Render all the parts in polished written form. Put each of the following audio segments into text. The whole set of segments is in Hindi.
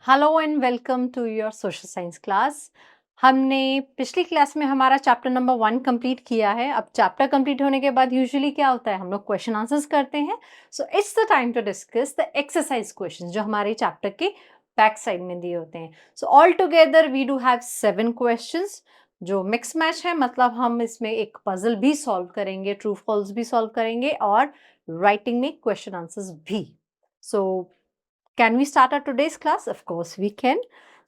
Hello and welcome to your social science class. हमने पिछली क्लास में हमारा चैप्टर नंबर 1 कंप्लीट किया है। अब चैप्टर कंप्लीट होने के बाद यूजुअली क्या होता है, हम लोग क्वेश्चन आंसर्स करते हैं। So it's the time to discuss the exercise questions जो हमारे चैप्टर के बैक साइड में दिए होते हैं। So all together we do have 7 questions जो मिक्स मैच है, मतलब हम इसमें एक पजल भी सॉल्व करेंगे, ट्रू फॉल्स भी सॉल्व करेंगे और राइटिंग में क्वेश्चन आंसर्स भी। सो can we start our today's class? Of course we can.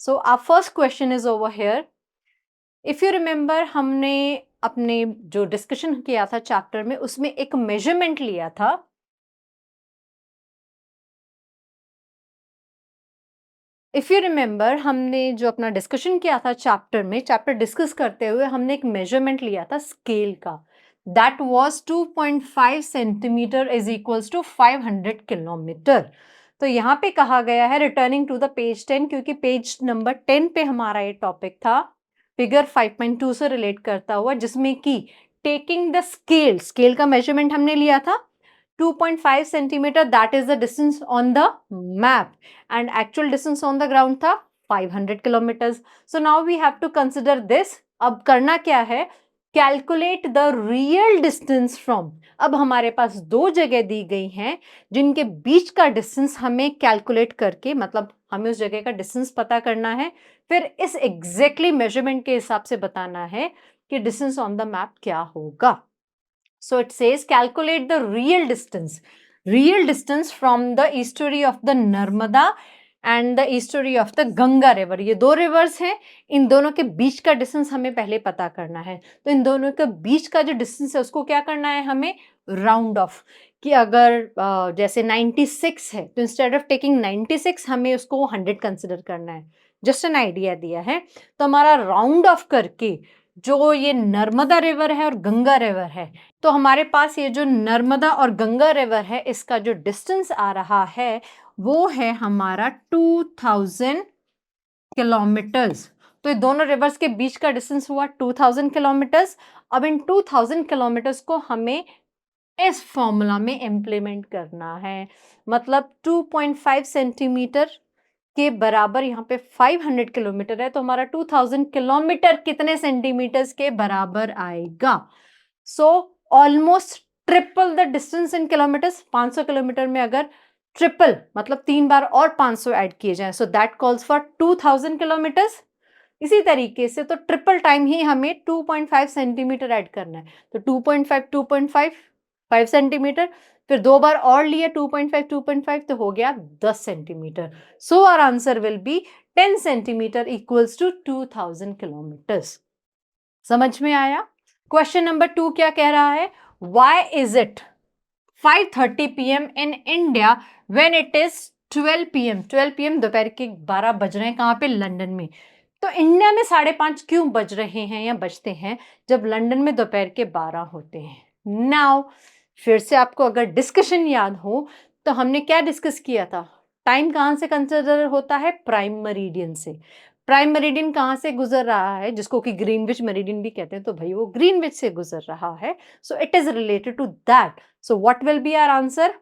So our first question is over here. If you remember, हमने अपने जो डिस्कशन किया था चैप्टर में उसमें एक मेजरमेंट लिया था। इफ यू रिमेंबर, हमने जो अपना डिस्कशन किया था चैप्टर में, चैप्टर डिस्कस करते हुए हमने एक मेजरमेंट लिया था स्केल का। That was 2.5 centimetre is equals to 500 kilometre. तो यहाँ पे कहा गया है रिटर्निंग टू द पेज 10, क्योंकि पेज नंबर 10 पे हमारा ये टॉपिक था फिगर 5.2 से रिलेट करता हुआ, जिसमें कि टेकिंग द स्केल का मेजरमेंट हमने लिया था 2.5 centimetre, that is the distance on the map, and actual distance on the ground था 500 kilometers. So now we have to consider this. अब करना क्या है, calculate the real distance from. अब हमारे पास दो जगह दी गई हैं जिनके बीच का डिस्टेंस हमें कैलकुलेट करके, मतलब हमें उस जगह का डिस्टेंस पता करना है, फिर इस एग्जैक्टली मेजरमेंट के हिसाब से बताना है कि डिस्टेंस ऑन द मैप क्या होगा। So it says calculate the real distance from the estuary of the Narmada and the estuary of the Ganga river. ये दो रिवर्स हैं, इन दोनों के बीच का डिस्टेंस हमें पहले पता करना है। तो इन दोनों के बीच का जो डिस्टेंस है उसको क्या करना है, हमें राउंड ऑफ, कि अगर जैसे 96 है तो इंस्टेड ऑफ टेकिंग 96 हमें उसको 100 कंसिडर करना है। जस्ट एन आइडिया दिया है। तो हमारा राउंड ऑफ करके जो ये नर्मदा रिवर है और गंगा रिवर है, तो हमारे पास ये जो नर्मदा और गंगा रिवर है, इसका जो डिस्टेंस आ रहा है वो है हमारा 2000 किलोमीटर्स। तो ये दोनों रिवर्स के बीच का डिस्टेंस हुआ 2000 किलोमीटर्स। अब इन 2000 किलोमीटर्स को हमें इस फॉर्मूला में इंप्लीमेंट करना है, मतलब 2.5 सेंटीमीटर के बराबर यहाँ पे 500 किलोमीटर है, तो हमारा 2000 किलोमीटर कितने सेंटीमीटर्स के बराबर आएगा। So almost triple the distance in kilometres. 500 kilometre में अगर ट्रिपल मतलब 3 बार और 500 ऐड किए जाएं, so that calls for 2000 kilometres. इसी तरीके से तो ट्रिपल टाइम ही हमें 2.5 सेंटीमीटर ऐड करना है, तो 2.5 5 सेंटीमीटर, फिर दो बार और लिए 2.5 तो हो गया 10 centimetre. So our answer will be 10 centimetre equals to 2000 kilometres. समझ में आया? क्वेश्चन नंबर 2 क्या कह रहा है, why is it 5:30 PM in India when it is 12 PM। 12 PM दोपहर के 12 बज रहे हैं, कहाँ पे, लंदन में। तो इंडिया में 5:30 क्यों बज रहे हैं या बजते हैं जब लंदन में दोपहर के 12 होते हैं। नाउ फिर से आपको अगर डिस्कशन याद हो तो हमने क्या डिस्कस किया था, टाइम कहाँ से कंसिडर होता है, प्राइम मेरिडियन से। प्राइम मेरिडियन कहाँ से गुजर रहा है, जिसको कि ग्रीनविच मेरिडियन भी कहते हैं, तो भाई वो ग्रीनविच से गुजर रहा है। So it is related to that. So what will be our answer,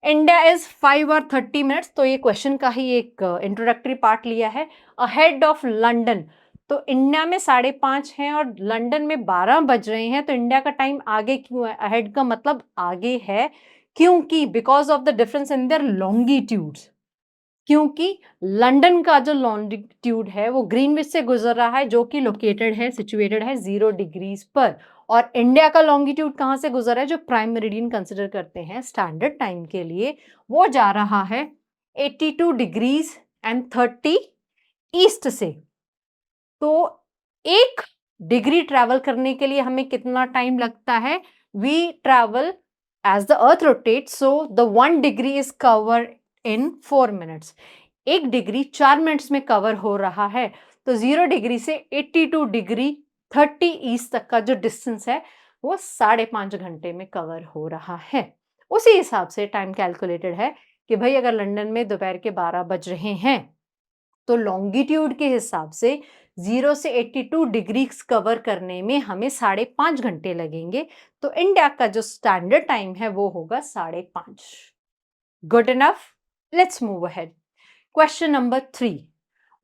India is 5:30। तो ये क्वेश्चन का ही एक इंट्रोडक्टरी पार्ट लिया है, अहेड ऑफ लंदन। तो इंडिया में 5:30 है और लंदन में 12 बज रहे हैं, तो इंडिया का टाइम आगे क्यों है, अहेड का मतलब आगे है, क्योंकि because of the difference in their longitudes. क्योंकि लंदन का जो लॉन्गिट्यूड है वो ग्रीनविच से गुजर रहा है, जो कि लोकेटेड है, सिचुएटेड है 0 डिग्रीज पर, और इंडिया का लॉन्गिट्यूड कहाँ से गुजर रहा है, जो प्राइम मेरिडियन कंसिडर करते हैं स्टैंडर्ड टाइम के लिए, वो जा रहा है 82 डिग्रीज एंड 30 ईस्ट से। तो 1 डिग्री ट्रैवल करने के लिए हमें कितना टाइम लगता है, we travel as the earth rotates, so the 1 degree is covered in 4 minutes. 1 degree 4 minutes में कवर हो रहा है। तो 0 डिग्री से 82 डिग्री 30 ईस्ट तक का जो डिस्टेंस है वो 5.5 घंटे में कवर हो रहा है। उसी हिसाब से टाइम कैलकुलेटेड है कि भाई अगर लंदन में दोपहर के 12 बज रहे हैं तो लॉन्गिट्यूड के हिसाब से 0 से 82 डिग्री कवर करने में हमें 5.5 घंटे लगेंगे। तो इंडिया का जो स्टैंडर्ड टाइम है वो होगा 5.5। Good enough, let's move ahead. Question number 3,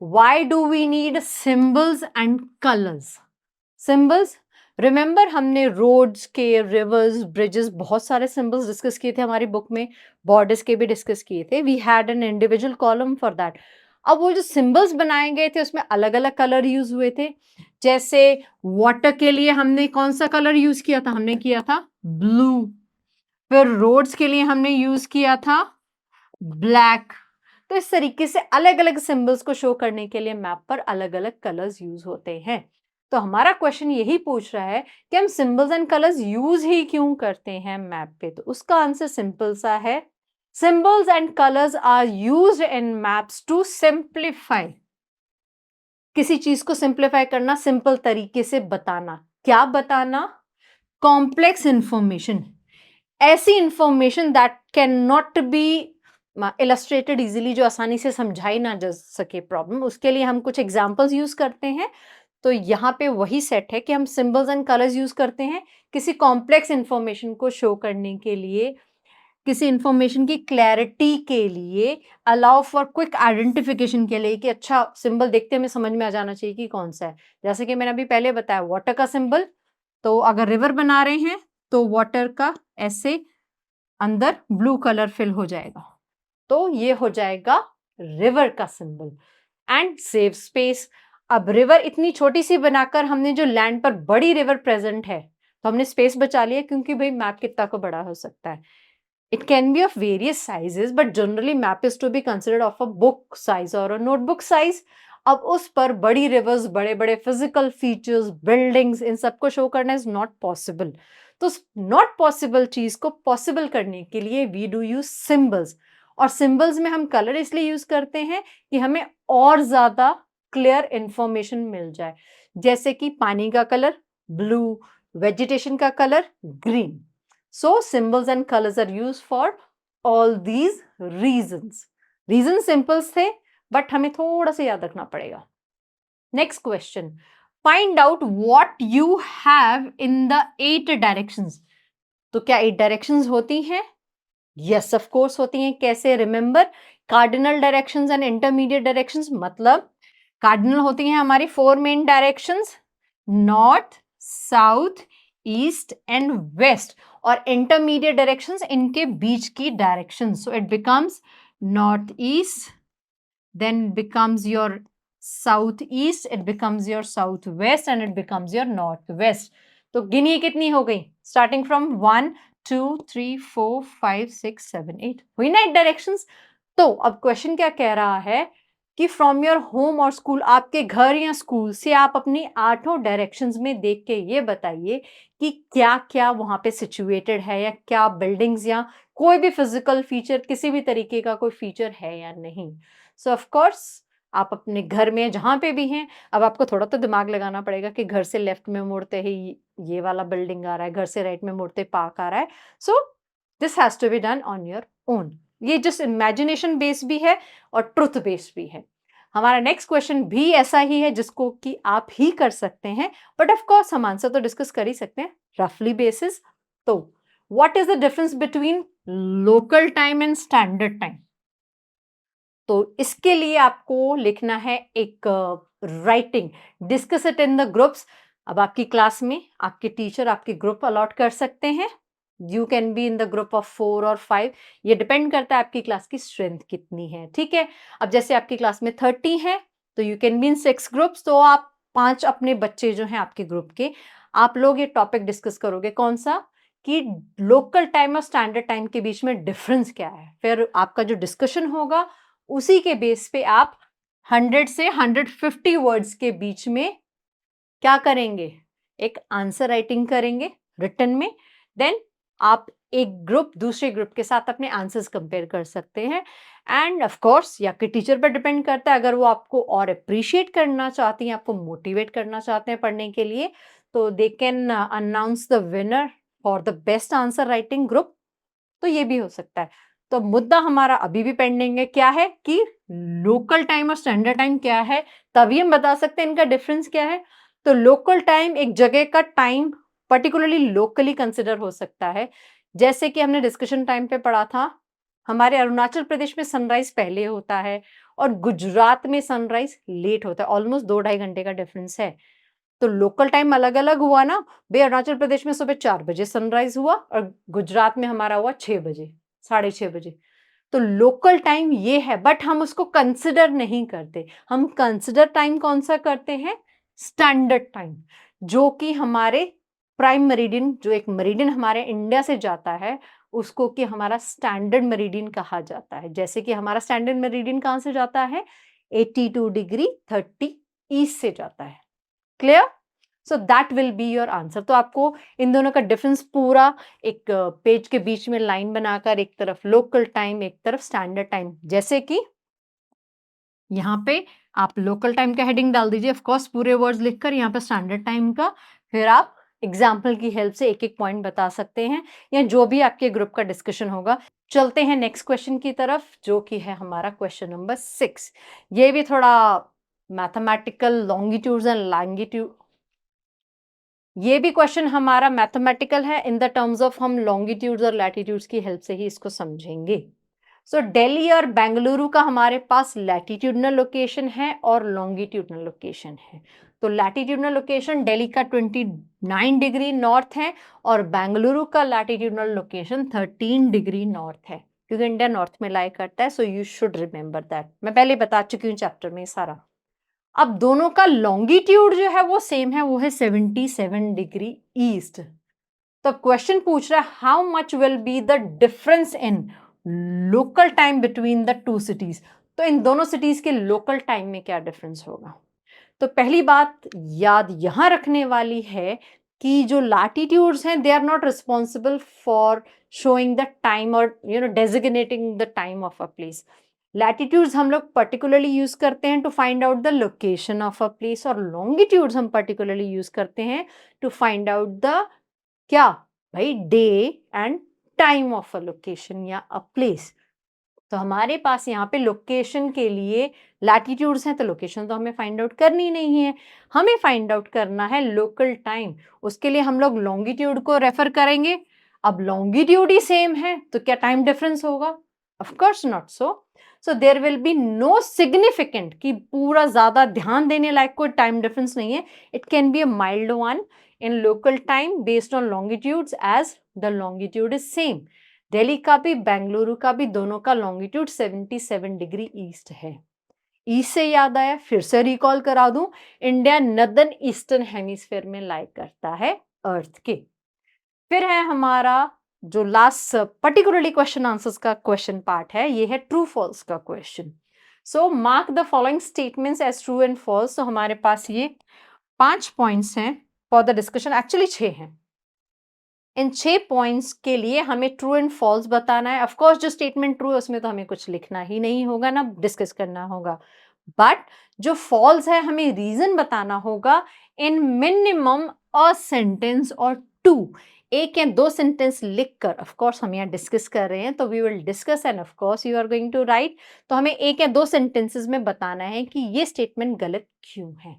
Why do we need symbols and colors? Symbols, remember हमने रोड्स के, रिवर्स, ब्रिजेस, बहुत सारे सिंबल्स डिस्कस किए थे हमारी बुक में, बॉर्डर्स के भी डिस्कस किए थे. We had an individual column for that. अब वो जो सिंबल्स बनाए गए थे उसमें अलग अलग कलर यूज हुए थे. जैसे वाटर के लिए हमने कौन सा कलर यूज किया था? हमने किया था ब्लू. फिर रोड्स के लिए हमने यूज किया था ब्लैक. तो इस तरीके से अलग अलग सिंबल्स को शो करने के लिए मैप पर अलग अलग कलर्स यूज होते हैं. तो हमारा क्वेश्चन यही पूछ रहा है कि हम सिंबल्स एंड कलर्स यूज ही क्यों करते हैं मैप पे. तो उसका आंसर सिंपल सा है, symbols and colours are used in maps to simplify. किसी चीज को सिंप्लीफाई करना, सिंपल तरीके से बताना. क्या बताना? कॉम्प्लेक्स इंफॉर्मेशन, ऐसी information that can not be illustrated easily, जो आसानी से समझाई ना जा सके प्रॉब्लम, उसके लिए हम कुछ एग्जांपल्स यूज करते हैं. तो यहाँ पे वही सेट है कि हम सिंबल्स एंड कलर्स यूज करते हैं किसी कॉम्प्लेक्स इंफॉर्मेशन को शो करने के लिए, किसी इंफॉर्मेशन की क्लैरिटी के लिए, अलाउ फॉर क्विक आइडेंटिफिकेशन के लिए, कि अच्छा सिंबल देखते हमें समझ में आ जाना चाहिए कि कौन सा है. जैसे कि मैंने अभी पहले बताया वाटर का सिंबल, तो अगर रिवर बना रहे हैं तो वाटर का ऐसे अंदर ब्लू कलर फिल हो जाएगा, तो ये हो जाएगा रिवर का सिंबल. And save space. अब रिवर इतनी छोटी सी बनाकर हमने जो लैंड पर बड़ी रिवर प्रेजेंट है, तो हमने स्पेस बचा लिया, क्योंकि भाई मैप कितना को बड़ा हो सकता है. It can be of various sizes, but generally map is to be considered of a book size और अ नोटबुक साइज. अब उस पर बड़ी रिवर्स, बड़े बड़े फिजिकल फीचर्स, बिल्डिंग्स, इन सबको शो करना इज नॉट पॉसिबल. तो नॉट पॉसिबल चीज को पॉसिबल करने के लिए वी डू यूज सिंबल्स. और सिंबल्स में हम कलर इसलिए यूज करते हैं कि हमें और ज्यादा क्लियर इंफॉर्मेशन मिल जाए. जैसे कि पानी का कलर ब्लू, वेजिटेशन का colour green. So symbols and colours are use for all these reasons. Reason simples थे, बट हमें थोड़ा सा याद रखना पड़ेगा. Next question, find out what you have in the 8 directions. तो क्या 8 डायरेक्शंस होती हैं? यस ऑफ कोर्स होती हैं. कैसे? Remember cardinal directions and intermediate directions. मतलब कार्डिनल होती हैं हमारी 4 main directions, north, south, east and west. और इंटरमीडिएट डायरेक्शंस इनके बीच की directions. So it becomes north east, then becomes your southeast, it becomes your southwest and it becomes your northwest. तो गिनिए कितनी हो गई? स्टार्टिंग फ्रॉम 1 2 3 4 5 6 7 8, हुई ना 8 डायरेक्शंस. तो अब क्वेश्चन क्या कह रहा है कि फ्रॉम योर होम और स्कूल, आपके घर या स्कूल से आप अपनी 8 डायरेक्शंस में देख के ये बताइए कि क्या क्या वहां पे सिचुएटेड है, या क्या बिल्डिंग्स या कोई भी फिजिकल फीचर, किसी भी तरीके का कोई फीचर है या नहीं. सो ऑफ कोर्स आप अपने घर में जहां पे भी हैं, अब आपको थोड़ा तो दिमाग लगाना पड़ेगा कि घर से लेफ्ट में मुड़ते ही ये वाला बिल्डिंग आ रहा है, घर से राइट में मुड़ते पार्क आ रहा है. So this has to be done on your own. ये जस्ट इमेजिनेशन बेस्ड भी है और ट्रुथ बेस्ड भी है. हमारा नेक्स्ट क्वेश्चन भी ऐसा ही है जिसको कि आप ही कर सकते हैं, बट ऑफ कोर्स हम आंसर तो डिस्कस कर ही सकते हैं रफली बेसिस. तो what is the difference between local time and standard time? तो इसके लिए आपको लिखना है एक writing, discuss it in the groups. अब आपकी क्लास में आपके टीचर आपके ग्रुप अलॉट कर सकते हैं. You can be in the group of 4 और 5. ये डिपेंड करता है आपकी क्लास की स्ट्रेंथ कितनी है. ठीक है, अब जैसे आपकी क्लास में 30 है तो you can be in 6 groups. तो आप 5 अपने बच्चे जो हैं आपके ग्रुप के, आप लोग ये टॉपिक डिस्कस करोगे. कौन सा? कि लोकल टाइम और स्टैंडर्ड टाइम के बीच में डिफरेंस क्या है. फिर आपका जो डिस्कशन होगा उसी के बेस पे आप 100 से 150 वर्ड्स के बीच में क्या करेंगे? एक आंसर राइटिंग करेंगे रिटन में. देन आप एक ग्रुप दूसरे ग्रुप के साथ अपने आंसर्स कंपेयर कर सकते हैं. एंड ऑफ कोर्स ये आपके टीचर पर डिपेंड करता है. अगर वो आपको और अप्रिशिएट करना चाहती हैं, आपको मोटिवेट करना चाहते हैं पढ़ने के लिए, तो they can announce the winner for the best answer writing group. तो ये भी हो सकता है. तो मुद्दा हमारा अभी भी पेंडिंग है. क्या है? कि लोकल टाइम और स्टैंडर्ड टाइम क्या है, तभी हम बता सकते हैं इनका डिफरेंस क्या है. तो लोकल टाइम एक जगह का टाइम पर्टिकुलरली लोकली कंसिडर हो सकता है. जैसे कि हमने डिस्कशन टाइम पे पढ़ा था, हमारे अरुणाचल प्रदेश में सनराइज पहले होता है और गुजरात में सनराइज लेट होता है, ऑलमोस्ट 2-2.5 घंटे का डिफरेंस है। तो लोकल टाइम अलग अलग हुआ ना, भाई अरुणाचल प्रदेश में सुबह 4 बजे सनराइज हुआ और गुजरात में हमारा हुआ 6 बजे, 6:30 बजे। तो लोकल टाइम ये है, बट हम उसको कंसिडर नहीं करते। हम कंसिडर टाइम कौन सा करते हैं? स्टैंडर्ड टाइम, जो कि हमारे प्राइम मेरिडियन, जो एक मेरिडियन हमारे इंडिया से जाता है, उसको कि हमारा स्टैंडर्ड मेरिडियन कहा जाता है। जैसे कि हमारा स्टैंडर्ड मेरिडियन कहाँ से जाता है? 82 डिग्री 30 ईस्ट से जाता है। Clear? So that will be your answer. तो आपको इन दोनों का डिफरेंस पूरा एक पेज के बीच में लाइन बनाकर, एक तरफ लोकल टाइम, एक तरफ स्टैंडर्ड टाइम, जैसे कि यहाँ पे आप लोकल टाइम का हेडिंग डाल दीजिए, ऑफ कोर्स पूरे वर्ड्स लिखकर, यहाँ पे स्टैंडर्ड टाइम का, फिर आप एग्जाम्पल की हेल्प से एक एक पॉइंट बता सकते हैं, या जो भी आपके ग्रुप का डिस्कशन होगा। चलते हैं नेक्स्ट क्वेश्चन की तरफ, जो कि है हमारा क्वेश्चन नंबर 6। ये भी थोड़ा मैथमेटिकल, लॉन्गिट्यूड्स एंड लैंगिट्यूड, ये भी क्वेश्चन हमारा मैथमेटिकल है इन द टर्म्स ऑफ हम लॉन्गिट्यूड्स और लैटिट्यूड्स की हेल्प से ही इसको समझेंगे। सो दिल्ली और बेंगलुरु का हमारे पास लैटिट्यूडनल लोकेशन है और लॉन्गिट्यूडनल लोकेशन है। तो लैटिट्यूडनल लोकेशन दिल्ली का 29 डिग्री नॉर्थ है और बेंगलुरु का लैटिट्यूडनल लोकेशन 13 डिग्री नॉर्थ है, क्योंकि इंडिया नॉर्थ में लाई करता है। So you should remember that, मैं पहले बता चुकी हूँ चैप्टर में सारा। अब दोनों का लॉन्गिट्यूड जो है वो सेम है, वो है 77 डिग्री ईस्ट। तो क्वेश्चन पूछ रहा है how much will be the difference in local time between the two cities. तो इन दोनों सिटीज के लोकल टाइम में क्या डिफरेंस होगा? तो पहली बात याद यहां रखने वाली है कि जो लैटिट्यूड्स हैं they are not responsible for showing the time और designating the time of a place. Latitudes हम लोग पर्टिकुलरली यूज करते हैं to find out the location of a place, और लॉन्गिट्यूड्स हम पर्टिकुलरली यूज करते हैं टू फाइंड आउट द क्या भाई, day and time of a location या अ प्लेस। तो हमारे पास यहाँ पे लोकेशन के लिए लैटिट्यूड्स हैं, तो लोकेशन तो हमें फाइंड आउट करनी नहीं है, हमें फाइंड आउट करना है लोकल टाइम। उसके लिए हम लोग लॉन्गिट्यूड को रेफर करेंगे। अब लॉन्गिट्यूड ही सेम है तो क्या टाइम डिफरेंस होगा? Of course not so. So there will be no significant, कि पूरा ज्यादा ध्यान देने लायक कोई टाइम डिफरेंस नहीं है। It can be a mild one in local time based on longitudes, as the longitude is same. Delhi का भी बेंगलुरु का भी दोनों का लॉन्गिट्यूड 77 डिग्री ईस्ट है। ईस्ट से याद आया, फिर से रिकॉल करा दूं, इंडिया नदर्न ईस्टर्न हेमिस्फीयर में लाई करता है अर्थ के। फिर है हमारा जो लास्ट पर्टिकुलरली क्वेश्चन आंसर्स का क्वेश्चन पार्ट है, ये है ट्रू फॉल्स का question. So mark the following statements as true and false. तो हमारे पास ये 5 पॉइंट्स हैं फॉर द डिस्कशन, एक्चुअली 6 हैं। इन 6 पॉइंट्स के लिए हमें ट्रू एंड फॉल्स बताना है। ऑफ कोर्स जो स्टेटमेंट ट्रू है उसमें तो हमें कुछ लिखना ही नहीं होगा ना, डिस्कस करना होगा, बट जो फॉल्स है हमें रीजन बताना होगा इन मिनिमम अ सेंटेंस और 2, 1 या 2 सेंटेंस लिखकर। ऑफ कोर्स हम यहाँ डिस्कस कर रहे हैं तो we will discuss and of course you are going to write. तो हमें 1 या 2 सेंटेंसेस में बताना है कि ये स्टेटमेंट गलत क्यों है।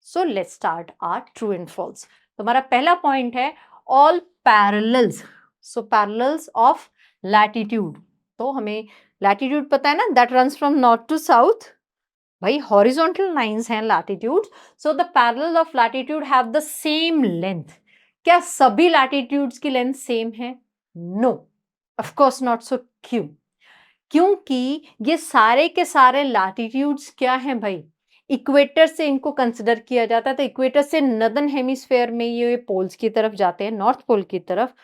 So let's start our true and false. तो हमारा पहला पॉइंट है all parallels, so parallels of latitude. तो हमें लैटिट्यूड पता है ना, that runs from north to south. भाई हॉरिजॉन्टल लाइंस हैं latitude, so the parallel of latitude have the same length. क्या सभी लैटिट्यूड्स की लेंथ सेम है? No, of course not so. क्यों? क्योंकि ये सारे के सारे लैटिट्यूड्स क्या हैं भाई, इक्वेटर से इनको कंसिडर किया जाता है। तो इक्वेटर से नदर्न हेमिस्फेयर में ये पोल्स की तरफ जाते हैं, नॉर्थ पोल की तरफ,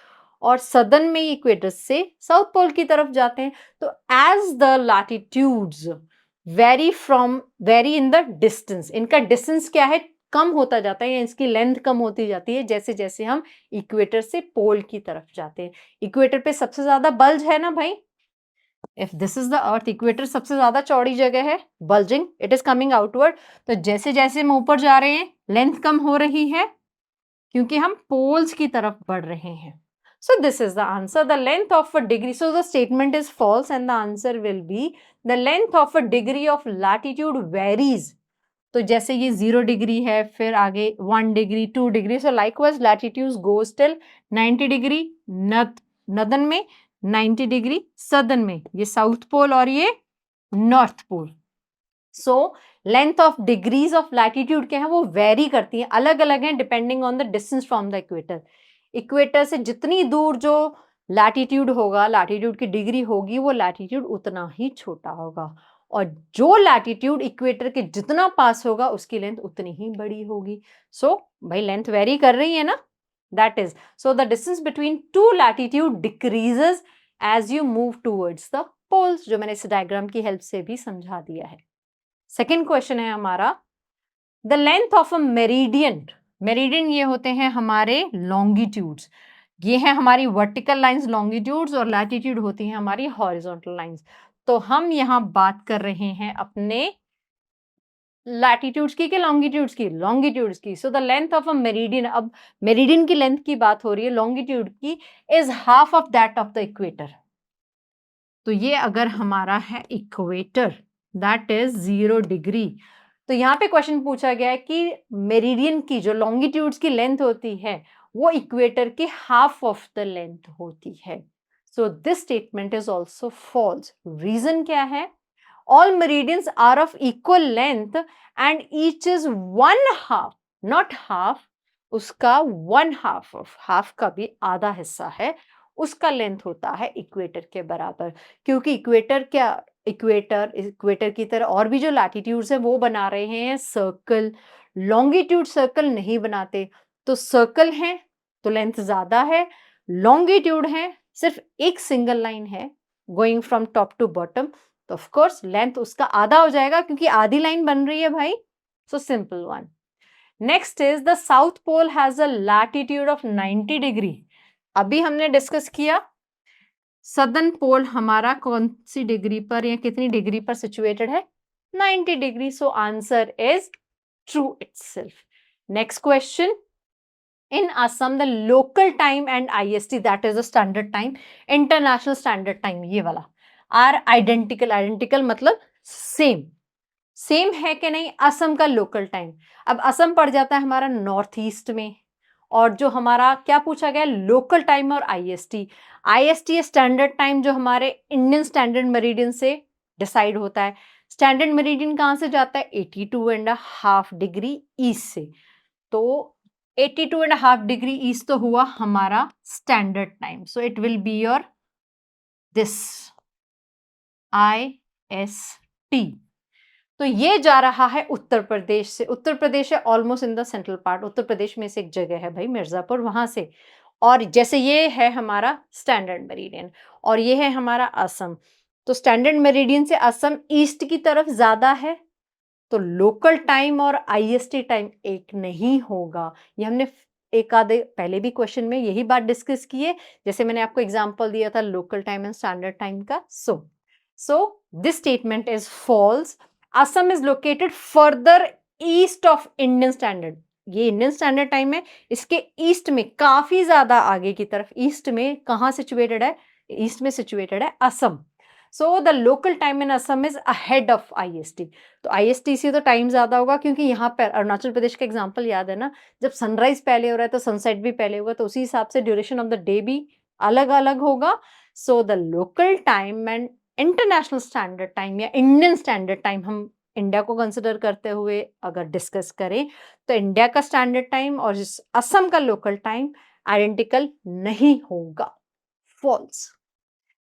और सदर्न में इक्वेटर से साउथ पोल की तरफ जाते हैं। तो as the latitudes vary in the distance, इनका डिस्टेंस क्या है, कम होता जाता है, या इसकी लेंथ कम होती जाती है जैसे जैसे हम इक्वेटर से पोल की तरफ जाते हैं। इक्वेटर पे सबसे ज्यादा बल्ज है ना भाई, if this is the earth, equator सबसे ज्यादा चौड़ी जगह है, bulging, it is coming outward. तो जैसे जैसे हम ऊपर जा रहे हैं लेंथ कम हो रही है, क्योंकि हम पोल्स की तरफ बढ़ रहे हैं। So this is the answer, the length of a degree. So the statement is false and the answer will be the length of a degree of latitude varies. तो जैसे ये 0 डिग्री है, फिर आगे 1 degree, 2 degree, so likewise latitudes goes till 90 degree northern में, 90 डिग्री सदर्न में, ये साउथ पोल और ये north pole. So length of degrees of latitude क्या है, वो वेरी करती हैं, अलग अलग हैं depending on the distance from the equator. Equator से जितनी दूर जो लैटिट्यूड होगा, लैटिट्यूड की डिग्री होगी, वो लैटिट्यूड उतना ही छोटा होगा, और जो लैटिट्यूड इक्वेटर के जितना पास होगा उसकी लेंथ उतनी ही बड़ी होगी। सो भाई लेंथ वेरी कर रही है ना, that is, so the distance between two latitude decreases as you move towards the poles, जो मैंने इस डायग्राम की हेल्प से भी समझा दिया है। सेकेंड क्वेश्चन है हमारा, the length of a meridian. Meridian ये होते हैं हमारे लॉन्गिट्यूड्स, ये है हमारी वर्टिकल लाइंस लॉन्गिट्यूड्स, और लैटिट्यूड होती है हमारी हॉरिजॉन्टल लाइंस। तो हम यहाँ बात कर रहे हैं अपने लैटिट्यूड्स की कि लॉन्गिट्यूड्स की, लॉन्गिट्यूड्स की। So the length of a meridian, अब मेरिडियन की लेंथ की बात हो रही है, लॉन्गिट्यूड की, is half of that of the equator. तो ये अगर हमारा है इक्वेटर, दैट इज 0 डिग्री, तो यहाँ पे क्वेश्चन पूछा गया है कि मेरिडियन की जो लॉन्गिट्यूड्स की लेंथ होती है वो इक्वेटर की हाफ ऑफ द लेंथ होती है। So this statement is also false. Reason क्या है, all meridians are of equal length and each is one half, not half, उसका वन हाफ ऑफ, हाफ का भी आधा हिस्सा है, उसका लेंथ होता है इक्वेटर के बराबर। क्योंकि इक्वेटर क्या, इक्वेटर की तरह और भी जो लैटिट्यूड्स है वो बना रहे हैं सर्कल, लॉन्गिट्यूड सर्कल नहीं बनाते। तो सर्कल है तो लेंथ ज्यादा है, लॉन्गिट्यूड है सिर्फ एक सिंगल लाइन है going from top to bottom, तो ऑफ कोर्स लेंथ उसका आधा हो जाएगा क्योंकि आधी लाइन बन रही है भाई। So simple one. Next is the south pole has a latitude of 90 degree. अभी हमने डिस्कस किया सदर्न पोल हमारा कौन सी डिग्री पर या कितनी डिग्री पर सिचुएटेड है, 90 degree. So answer is true itself. Next question, in Assam the local time and IST, that is the standard time, international standard time, ये वाला are identical, identical मतलब सेम, सेम है कि नहीं असम का लोकल टाइम। अब असम पड़ जाता है हमारा नॉर्थ ईस्ट में, और जो हमारा क्या पूछा गया, लोकल टाइम और आईएसटी। आईएसटी स्टैंडर्ड टाइम जो हमारे इंडियन स्टैंडर्ड मेरिडियन से डिसाइड होता है। स्टैंडर्ड मेरिडियन कहाँ से जाता है, 82.5 डिग्री ईस्ट से। तो 82.5 डिग्री ईस्ट तो हुआ हमारा standard time. So it will be your this IST। तो ये जा रहा है उत्तर प्रदेश से, उत्तर प्रदेश है almost in the central part, Uttar Pradesh में से एक जगह है भाई मिर्जापुर, वहां से। और जैसे ये है हमारा स्टैंडर्ड मेरिडियन और ये है हमारा असम, तो स्टैंडर्ड मेरिडियन से असम ईस्ट की तरफ ज्यादा है, तो लोकल टाइम और आईएसटी टाइम एक नहीं होगा। ये हमने एक आधे पहले भी क्वेश्चन में यही बात डिस्कस की है, जैसे मैंने आपको एग्जांपल दिया था local time and standard time का। So this statement is false. Assam is located further east of Indian standard, ये इंडियन स्टैंडर्ड टाइम है, इसके ईस्ट में काफी ज्यादा आगे की तरफ, ईस्ट में कहाँ सिचुएटेड है, ईस्ट में सिचुएटेड है Assam. So the local time in Assam is ahead of IST. तो आईएसटी से तो टाइम ज्यादा होगा, क्योंकि यहाँ पर अरुणाचल प्रदेश का एग्जांपल याद है ना, जब सनराइज पहले हो रहा है तो सनसेट भी पहले होगा, तो उसी हिसाब से ड्यूरेशन ऑफ द डे भी अलग अलग होगा। So the local time and international standard time या इंडियन स्टैंडर्ड टाइम, हम इंडिया को कंसिडर करते हुए अगर डिस्कस करें तो इंडिया का स्टैंडर्ड टाइम और असम का लोकल टाइम आइडेंटिकल नहीं होगा, फॉल्स।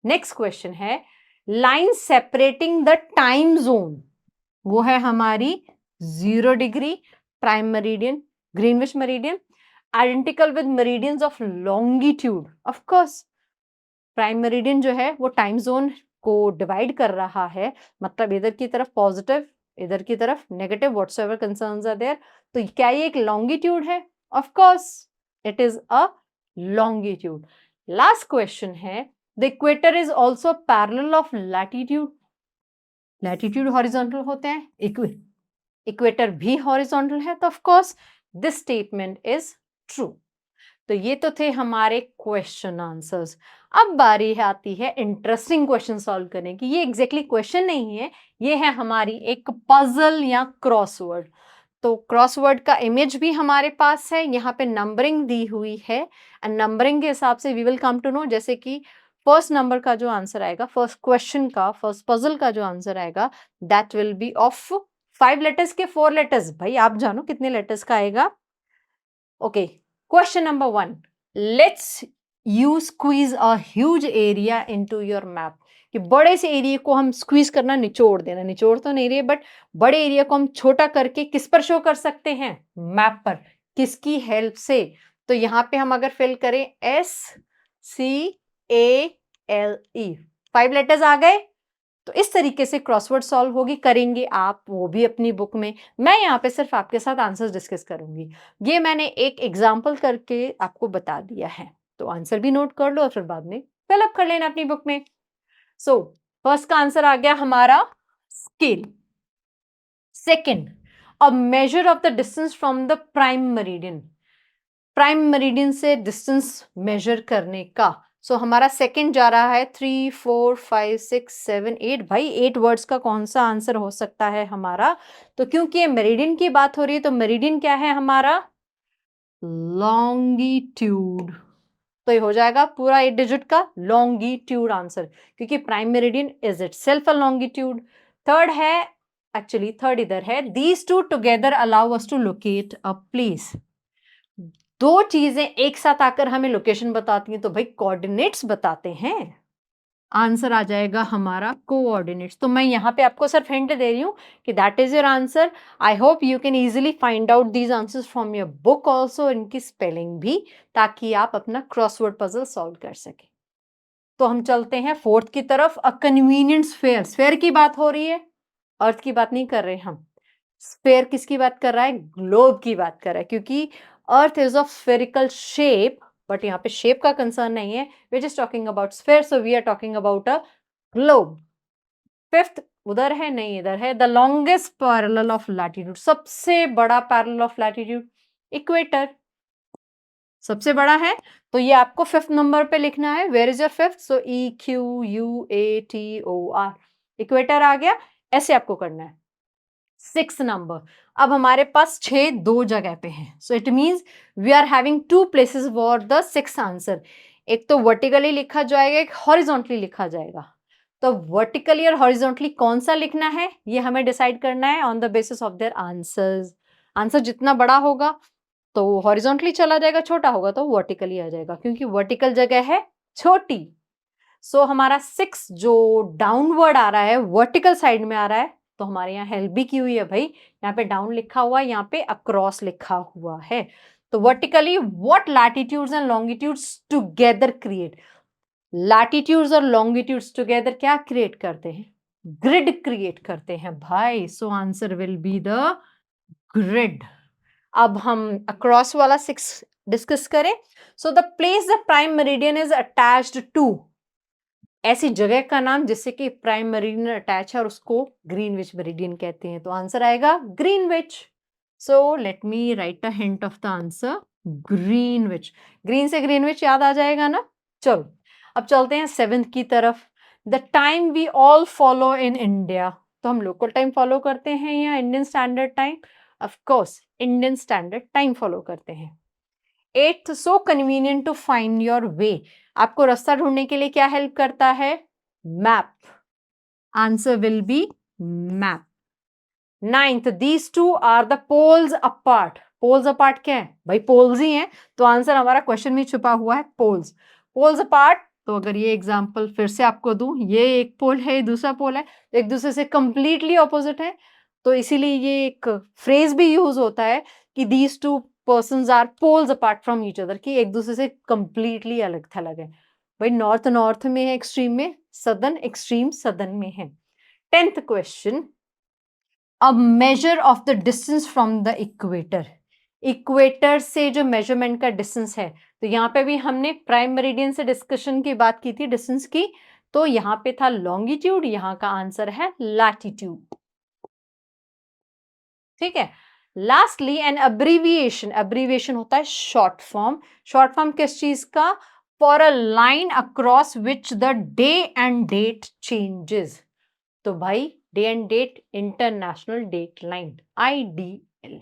नेक्स्ट क्वेश्चन है, line separating the time zone, वो है हमारी 0 degree prime meridian, Greenwich meridian, identical with meridians of longitude. Of course prime meridian जो है वो टाइम जोन को डिवाइड कर रहा है, मतलब इधर की तरफ पॉजिटिव, इधर की तरफ negative, whatsoever concerns are there. तो क्या ये एक लॉन्गिट्यूड है, of course it is a longitude. Last question है, the equator is also parallel of latitude, latitude horizontal होते हैं, इक्वेटर भी हॉरिजॉन्टल है, तो of course this statement is true. तो ये तो थे हमारे क्वेश्चन आंसर्स। अब बारी आती है इंटरेस्टिंग क्वेश्चन सॉल्व करने की। ये एग्जैक्टली क्वेश्चन नहीं है, ये है हमारी एक पजल या क्रॉसवर्ड। तो क्रॉसवर्ड का इमेज भी हमारे पास है, यहाँ पे नंबरिंग दी हुई है, एंड नंबरिंग के हिसाब से we will come to know, जैसे कि फर्स्ट नंबर का जो आंसर आएगा, फर्स्ट क्वेश्चन का, फर्स्ट पजल का जो आंसर आएगा, that will be of 5 letters के 4 लेटर्स। भाई आप जानो कितने लेटर्स का आएगा। Okay, question number 1, let's you squeeze a huge area into your map. कि बड़े से एरिया को हम स्क्वीज करना, निचोड़ देना, निचोड़ तो नहीं रहे बट बड़े एरिया को हम छोटा करके किस पर शो कर सकते हैं, मैप पर। किसकी हेल्प से? तो यहाँ पे हम अगर फिल करें SCALE, 5 लेटर्स आ गए। तो इस तरीके से क्रॉसवर्ड सॉल्व होगी, करेंगे आप, वो भी अपनी बुक में। मैं यहाँ पे सिर्फ आपके साथ आंसर्स डिस्कस करूंगी। ये मैंने एक एग्जाम्पल करके आपको बता दिया है, तो आंसर भी नोट कर लो और फिर बाद में फिलअप कर लेना अपनी बुक में। सो फर्स्ट का आंसर आ गया हमारा scale. Second, a measure of the distance from the prime meridian. Prime meridian से डिस्टेंस मेजर करने का। सो हमारा सेकंड जा रहा है 3 4 5 6 7 8। भाई 8 वर्ड्स का कौन सा आंसर हो सकता है हमारा? तो क्योंकि ये मेरिडियन की बात हो रही है, तो मेरिडियन क्या है हमारा? लॉन्गिट्यूड। तो ये हो जाएगा पूरा 8 डिजिट का लॉन्गिट्यूड आंसर, क्योंकि prime meridian is itself a longitude. Third है, एक्चुअली थर्ड इधर है, these two together allow us to locate a place. दो चीजें एक साथ आकर हमें लोकेशन बताती हैं, तो भाई कोऑर्डिनेट्स बताते हैं। आंसर आ जाएगा हमारा कोऑर्डिनेट्स। तो मैं यहाँ पे आपको सिर्फ हिंट दे रही हूँ कि that is your answer. I hope you can easily find out these answers from your book also, इनकी स्पेलिंग भी, ताकि आप अपना क्रॉसवर्ड पजल सॉल्व कर सके। तो हम चलते हैं फोर्थ की तरफ, अ कन्वीनियंट स्फेयर। स्फेयर की बात हो रही है, अर्थ की बात नहीं कर रहे हम। स्फेयर किसकी बात कर रहा है? ग्लोब की बात कर रहा है, क्योंकि earth is of spherical shape, but यहाँ पे शेप का कंसर्न नहीं है। We are just talking about sphere, so we are talking about a globe. Fifth उधर है, नहीं इधर है, the longest parallel of latitude. सबसे बड़ा पैरेलल ऑफ लैटिट्यूड इक्वेटर, सबसे बड़ा है। तो ये आपको फिफ्थ नंबर पे लिखना है। Where is your fifth? So EQUATOR, equator आ गया। ऐसे आपको करना है। सिक्स नंबर, अब हमारे पास 6 दो जगह पे हैं, so it means we are having 2 places for the six answer. एक तो वर्टिकली लिखा जाएगा, एक हॉरिजॉन्टली लिखा जाएगा। तो वर्टिकली और हॉरिजॉन्टली कौन सा लिखना है, ये हमें डिसाइड करना है on the basis of their answers. Answer जितना बड़ा होगा तो हॉरिजॉन्टली चला जाएगा, छोटा होगा तो वर्टिकली आ जाएगा, क्योंकि वर्टिकल जगह है छोटी। सो हमारा 6 जो डाउनवर्ड आ रहा है, वर्टिकल साइड में आ रहा है, तो हमारे यहाँ हेल्प भी की हुई है भाई। यहाँ पे डाउन लिखा हुआ है, यहाँ पे अक्रॉस लिखा हुआ है। तो vertically what latitudes and longitudes together create. Latitudes और लॉन्गिट्यूड्स टुगेदर क्या क्रिएट करते हैं? ग्रिड क्रिएट करते हैं भाई। So answer will be the grid. अब हम अक्रॉस वाला 6 डिस्कस करें। So the place the prime meridian is attached to, ऐसी जगह का नाम जिससे कि प्राइम मेरिडियन अटैच है और उसको ग्रीनविच मेरिडियन कहते हैं। तो आंसर आएगा Greenwich. So let me right a hint of the answer, Greenwich. Green से ग्रीनविच याद आ जाएगा ना। चलो अब चलते हैं सेवेंथ की तरफ। The time we all follow in India. तो हम लोकल टाइम फॉलो करते हैं या Indian standard time? Of course Indian standard time follow करते हैं। Eighth, so convenient to find your way. आपको रास्ता ढूंढने के लिए क्या हेल्प करता है? Map. Answer will be map. Ninth, these two are the poles apart. Poles apart क्या है भाई? पोल्स ही हैं, तो आंसर हमारा क्वेश्चन में छुपा हुआ है पोल्स। पोल्स अपार्ट, तो अगर ये एग्जांपल फिर से आपको दूं, ये एक पोल है, ये दूसरा पोल है, एक दूसरे से कंप्लीटली ऑपोजिट है, तो इसीलिए ये एक फ्रेज भी यूज होता है कि these two persons are poles apart from each other, कि एक दूसरे से कंप्लीटली अलग थलग है। भाई नॉर्थ नॉर्थ में है एक्सट्रीम में, सदर्न एक्सट्रीम सदर्न में है। Tenth question, a measure of the distance from the equator. Equator से जो मेजरमेंट का डिस्टेंस है, तो यहाँ पे भी हमने प्राइम मेरिडियन से डिस्कशन की बात की थी डिस्टेंस की, तो यहाँ पे था लॉन्गिट्यूड, यहाँ का आंसर है लैटिट्यूड। ठीक है। लास्टली एन अब्रीविएशन, अब्रीविएशन होता है शॉर्ट फॉर्म। शॉर्ट फॉर्म किस चीज का? For a line across which the day and date changes. तो भाई day and date, international date line, IDL.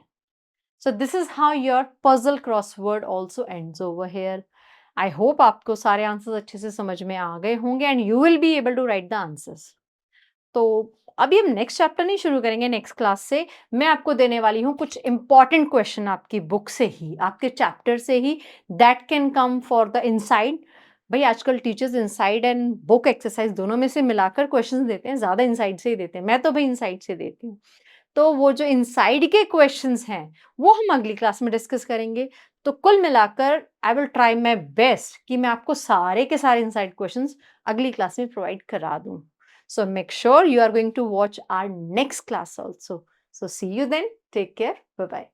So this is how your puzzle crossword also ends over here. I hope आपको सारे आंसर्स अच्छे से समझ में आ गए होंगे and you will be able to write the answers. तो अभी हम नेक्स्ट चैप्टर नहीं शुरू करेंगे नेक्स्ट क्लास से। मैं आपको देने वाली हूँ कुछ इंपॉर्टेंट क्वेश्चन आपकी बुक से ही, आपके चैप्टर से ही, that can come for the inside. भाई आजकल teachers inside and book exercise दोनों में से मिलाकर क्वेश्चंस देते हैं, ज़्यादा इनसाइड से ही देते हैं। मैं तो भाई इनसाइड से देती हूँ। तो वो जो इनसाइड के क्वेश्चंस हैं, वो हम अगली क्लास में डिस्कस करेंगे। तो कुल मिलाकर I will try my best कि मैं आपको सारे के सारे इनसाइड क्वेश्चंस अगली क्लास में प्रोवाइड करा दूँ। So make sure you are going to watch our next class also. So see you then. Take care. Bye bye.